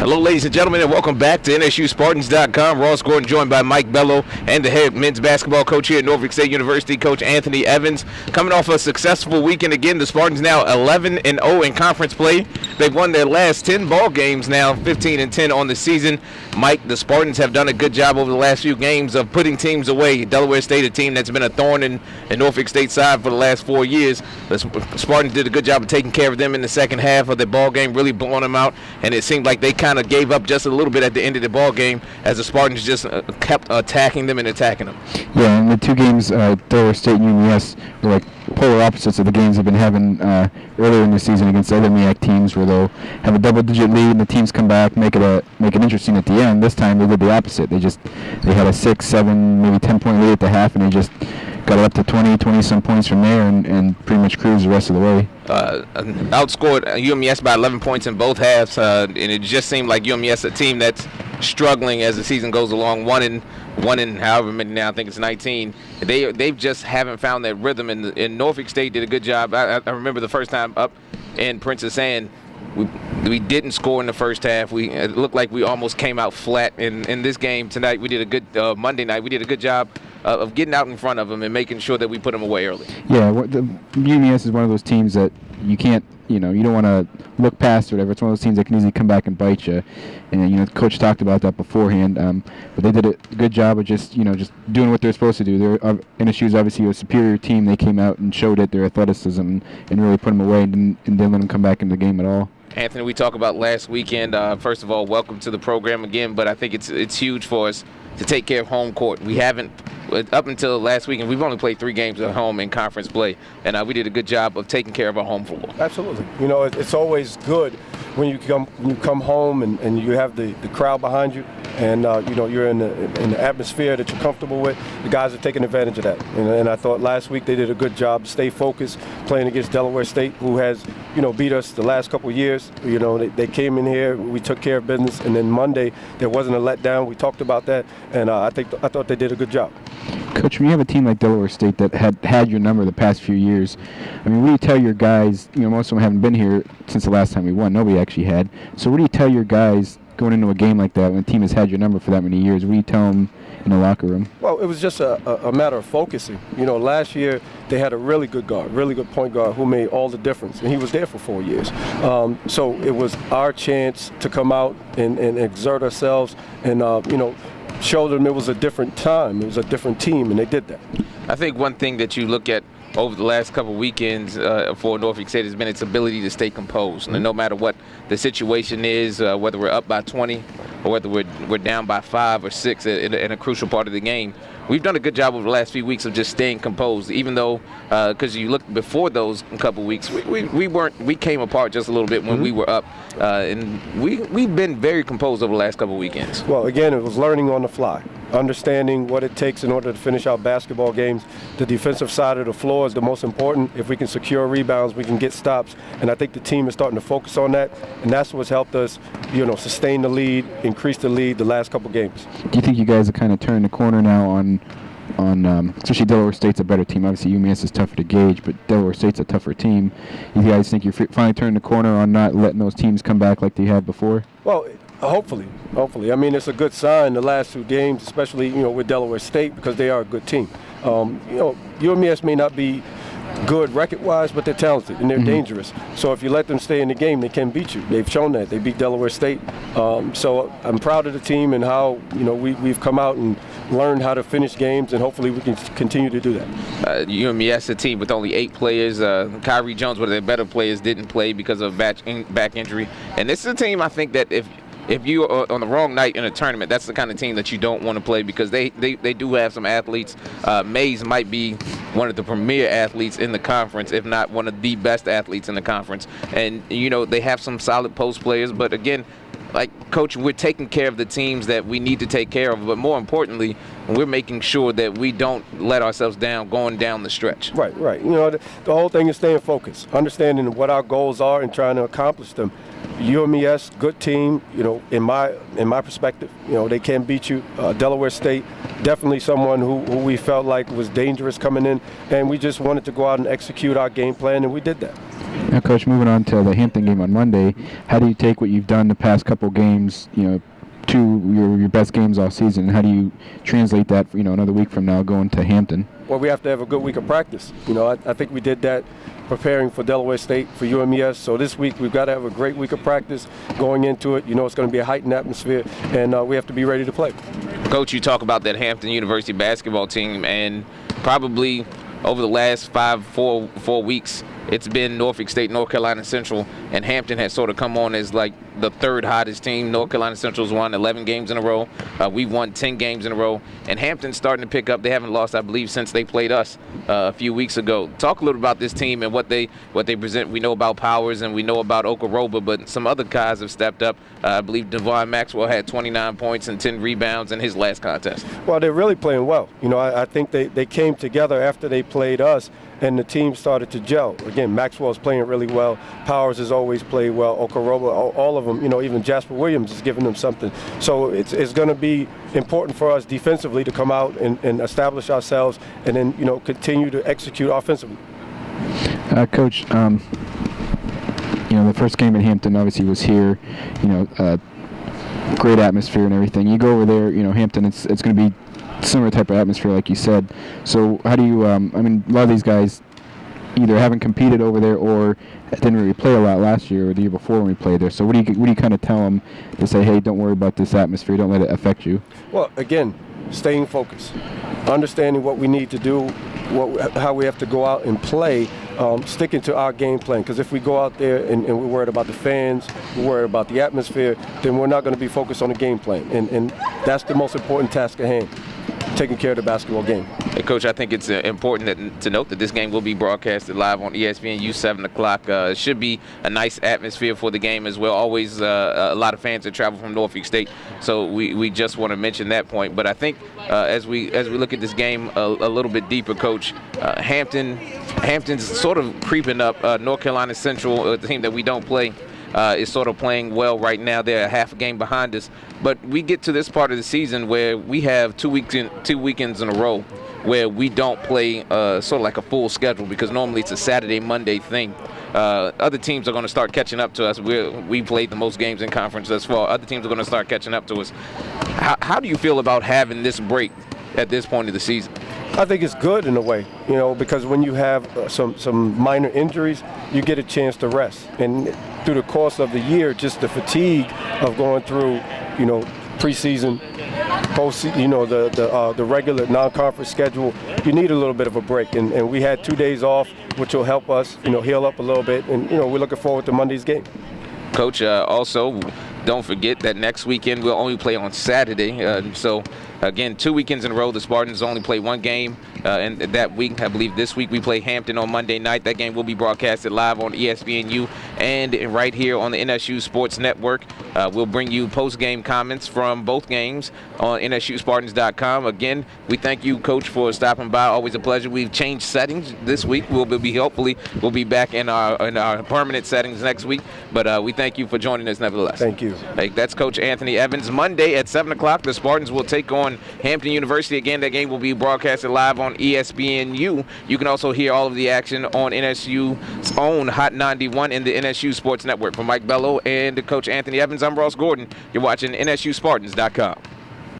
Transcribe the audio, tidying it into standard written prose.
Hello, ladies and gentlemen, and welcome back to NSUSpartans.com. Ross Gordon joined by Mike Bello and the head men's basketball coach here at Norfolk State University, Coach Anthony Evans. Coming off a successful weekend again, the Spartans now 11-0 in conference play. They've won their last 10 ball games now, 15-10 on the season. Mike, the Spartans have done a good job over the last few games of putting teams away. Delaware State, a team that's been a thorn in Norfolk State's side for the last 4 years. The Spartans did a good job of taking care of them in the second half of the ball game, really blowing them out, and it seemed like they kind of gave up just a little bit at the end of the ball game as the Spartans just kept attacking them and attacking them. Yeah, and the two games, Delaware State and UMES, were like polar opposites of the games they've been having earlier in the season against other MEAC teams, where they'll have a double-digit lead and the teams come back, make it interesting at the end. This time they did the opposite. They had a 6, 7, maybe 10-point lead at the half, and they just got it up to 20-some points from there and pretty much cruised the rest of the way. Outscored UMES by 11 points in both halves, and it just seemed like UMES, a team that's struggling as the season goes along, one in however many now, I think it's 19. They just haven't found that rhythm, and Norfolk State did a good job. I remember the first time up in Princess Anne, we didn't score in the first half. It looked like we almost came out flat in this game tonight. We did a good Monday night. We did a good job of getting out in front of them and making sure that we put them away early. Yeah, the UMES is one of those teams that you can't, you don't want to look past or whatever. It's one of those teams that can easily come back and bite you. And the coach talked about that beforehand. But they did a good job of just doing what they're supposed to do. NSU is obviously a superior team. They came out and showed it, their athleticism, and really put them away and didn't let them come back in the game at all. Anthony, we talked about last weekend. First of all, welcome to the program again. But I think it's huge for us to take care of home court. We haven't, up until last weekend, we've only played 3 games at home in conference play, and we did a good job of taking care of our home floor. Absolutely. It's always good when you come home and you have the crowd behind you, and you're in the atmosphere that you're comfortable with. The guys are taking advantage of that, and I thought last week they did a good job, stay focused, playing against Delaware State, who has beat us the last couple of years. They came in here, we took care of business, and then Monday there wasn't a letdown. We talked about that, and I thought they did a good job. Coach, when you have a team like Delaware State that had your number the past few years, what do you tell your guys? Most of them haven't been here since the last time we won. Nobody actually had. So what do you tell your guys going into a game like that when a team has had your number for that many years? What do you tell them in the locker room? Well, it was just a matter of focusing. Last year they had a really good guard, really good point guard who made all the difference, and he was there for 4 years. So it was our chance to come out and exert ourselves and, show them it was a different time, it was a different team, and they did that. I think one thing that you look at over the last couple of weekends for Norfolk State has been its ability to stay composed. And no matter what the situation is, whether we're up by 20 or whether we're down by 5 or 6 in a crucial part of the game, we've done a good job over the last few weeks of just staying composed, even though, because you look before those couple of weeks, we came apart just a little bit when we were up, and we've been very composed over the last couple of weekends. Well, again, it was learning on the fly, understanding what it takes in order to finish our basketball games. The defensive side of the floor is the most important. If we can secure rebounds, we can get stops, and I think the team is starting to focus on that, and that's what's helped us, sustain the lead, increase the lead the last couple games. Do you think you guys have kind of turned the corner now on especially Delaware State's a better team? Obviously UMES is tougher to gauge, but Delaware State's a tougher team. You guys think you're finally turning the corner on not letting those teams come back like they have before? Well, hopefully. I mean, it's a good sign the last 2 games, especially with Delaware State, because they are a good team. UMES may not be good record-wise, but they're talented and they're dangerous. So if you let them stay in the game, they can beat you. They've shown that. They beat Delaware State. So I'm proud of the team and how we've come out and learned how to finish games, and hopefully we can continue to do that. UMES, a team with only 8 players. Kyrie Jones, one of their better players, didn't play because of back injury. And this is a team, I think, that if you are on the wrong night in a tournament, that's the kind of team that you don't want to play, because they do have some athletes. Mays might be one of the premier athletes in the conference, if not one of the best athletes in the conference. And, they have some solid post players. But, again, like, Coach, we're taking care of the teams that we need to take care of. But more importantly, we're making sure that we don't let ourselves down going down the stretch. Right. The whole thing is staying focused, understanding what our goals are and trying to accomplish them. UMES, good team, in my perspective, they can beat you. Delaware State, definitely someone who we felt like was dangerous coming in, and we just wanted to go out and execute our game plan, and we did that. Now, Coach, moving on to the Hampton game on Monday, how do you take what you've done the past couple games, to your best games all season? How do you translate that, another week from now going to Hampton? Well, we have to have a good week of practice. I think we did that preparing for Delaware State, for UMES. So this week we've got to have a great week of practice going into it. It's going to be a heightened atmosphere, and we have to be ready to play. Coach, you talk about that Hampton University basketball team, and probably over the last four weeks, it's been Norfolk State, North Carolina Central, and Hampton has sort of come on as like the third hottest team. North Carolina Central's won 11 games in a row. We've won 10 games in a row. And Hampton's starting to pick up. They haven't lost, I believe, since they played us a few weeks ago. Talk a little about this team and what they present. We know about Powers and we know about Okoroba, but some other guys have stepped up. I believe Devon Maxwell had 29 points and 10 rebounds in his last contest. Well, they're really playing well. I think they came together after they played us, and the team started to gel. Again, Maxwell's playing really well. Powers has always played well. Okoroba, all of them, even Jasper Williams is giving them something. So it's going to be important for us defensively to come out and establish ourselves and then, continue to execute offensively. Coach, the first game in Hampton obviously was here, great atmosphere and everything. You go over there, Hampton, it's going to be similar type of atmosphere like you said. So how do you, a lot of these guys either haven't competed over there or didn't really play a lot last year or the year before when we played there. So what do you kind of tell them to say, hey, don't worry about this atmosphere, don't let it affect you? Well, again, staying focused, understanding what we need to do, how we have to go out and play, sticking to our game plan. Because if we go out there and we're worried about the fans, we're worried about the atmosphere, then we're not going to be focused on the game plan. And that's the most important task at hand, taking care of the basketball game. Hey, Coach, I think it's important to note that this game will be broadcasted live on ESPNU 7 o'clock. It should be a nice atmosphere for the game as well. Always a lot of fans that travel from Norfolk State, so we just want to mention that point. But I think as we look at this game a little bit deeper, Coach, Hampton's sort of creeping up. North Carolina Central, a team that we don't play, is sort of playing well right now. They're a half a game behind us. But we get to this part of the season where we have 2 weekends in a row where we don't play sort of like a full schedule, because normally it's a Saturday, Monday thing. Other teams are going to start catching up to us. We played the most games in conference thus far. Other teams are going to start catching up to us. How do you feel about having this break at this point of the season? I think it's good in a way, because when you have some minor injuries, you get a chance to rest. And through the course of the year, just the fatigue of going through, preseason, postseason, the regular non-conference schedule, you need a little bit of a break. And we had 2 days off, which will help us, heal up a little bit. And, we're looking forward to Monday's game. Coach, also, don't forget that next weekend we'll only play on Saturday. So, again, 2 weekends in a row, the Spartans only play one game. And that week, I believe this week, we play Hampton on Monday night. That game will be broadcasted live on ESPNU and right here on the NSU Sports Network. We'll bring you post-game comments from both games on NSUSpartans.com. Again, we thank you, Coach, for stopping by. Always a pleasure. We've changed settings this week. We'll be back in our permanent settings next week. But we thank you for joining us nevertheless. Thank you. Hey, that's Coach Anthony Evans. Monday at 7 o'clock, the Spartans will take on Hampton University. Again, that game will be broadcasted live on ESPNU. You can also hear all of the action on NSU's own Hot 91 in the NSU Sports Network. For Mike Bello and Coach Anthony Evans, I'm Ross Gordon. You're watching NSUSpartans.com.